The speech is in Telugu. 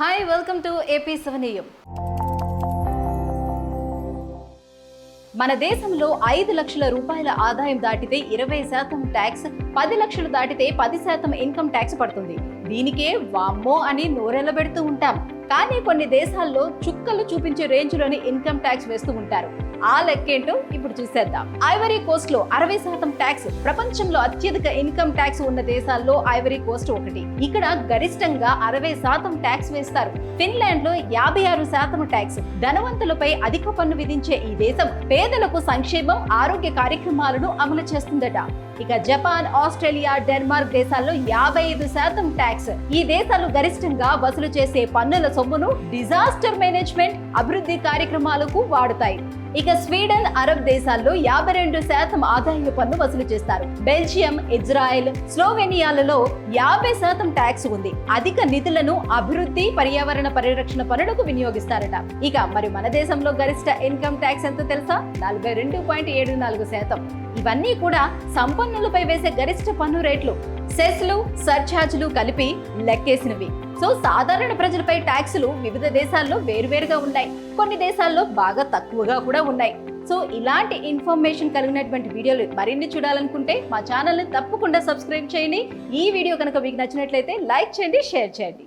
Hi welcome to AP 7am. మన దేశంలో 5 లక్షల రూపాయల ఆదాయం దాటితే 20% ట్యాక్స్, 10 లక్షలు దాటితే 10% ఇన్కమ్ ట్యాక్స్ పడుతుంది. దీనికే వామ్మో అని నోరెళ్లబెడుతూ ఉంటాం. కానీ కొన్ని దేశాల్లో చుక్కలు చూపించే రేంజ్లోని ఇన్కమ్ ట్యాక్స్ వేస్తూ ఉంటారు. ఆ లెక్కేంటో ఇప్పుడు చూసేద్దాం. ఐవరీ కోస్ట్ లో 60% ట్యాక్స్. ప్రపంచంలో అత్యధిక ఇన్కమ్ ట్యాక్స్ ఉన్న దేశాల్లో ఐవరీ కోస్ట్ ఒకటి. ఇక్కడ గరిష్టంగా 60% ట్యాక్స్ వేస్తారు. ఫిన్లాండ్ లో 56% ట్యాక్స్. ధనవంతులపై అధిక పన్ను విధించే ఈ దేశం పేదలకు సంక్షేమం, ఆరోగ్య కార్యక్రమాలను అమలు చేస్తుందట. ఇక జపాన్, ఆస్ట్రేలియా, డెన్మార్క్ దేశాల్లో 55% ట్యాక్స్. ఈ దేశాలు గరిష్టంగా వసూలు చేసే పన్నుల సొమ్మును డిజాస్టర్ మేనేజ్మెంట్, అభివృద్ధి కార్యక్రమాలకు వాడుతాయి. ఇక స్వీడన్, అరబ్ దేశాల్లో 52% ఆదాయ పన్ను వసూలు చేస్తారు. బెల్జియం, ఇజ్రాయెల్, స్లోవేనియాలలో 50% ట్యాక్స్ ఉంది. అధిక నిధులను అభివృద్ధి, పర్యావరణ పరిరక్షణ పనులకు వినియోగిస్తారట. ఇక మరి మన దేశంలో గరిష్ట ఇన్కమ్ ట్యాక్స్ ఎంత తెలుసా? 42.74%. ఇవన్నీ కూడా సంపన్నులపై వేసే గరిష్ట పన్ను రేట్లు. సెస్లు, సర్ఛార్జీలు కలిపి లెక్కేసినవి. సో సాధారణ ప్రజలపై ట్యాక్సులు వివిధ దేశాల్లో వేరువేరుగా ఉన్నాయి. కొన్ని దేశాల్లో బాగా తక్కువగా కూడా ఉన్నాయి. సో ఇలాంటి ఇన్ఫర్మేషన్ కలిగినటువంటి వీడియోలు మరిన్ని చూడాలనుకుంటే మా ఛానల్ని తప్పకుండా సబ్స్క్రైబ్ చేయండి. ఈ వీడియో కనుక మీకు నచ్చినట్లయితే లైక్ చేయండి, షేర్ చేయండి.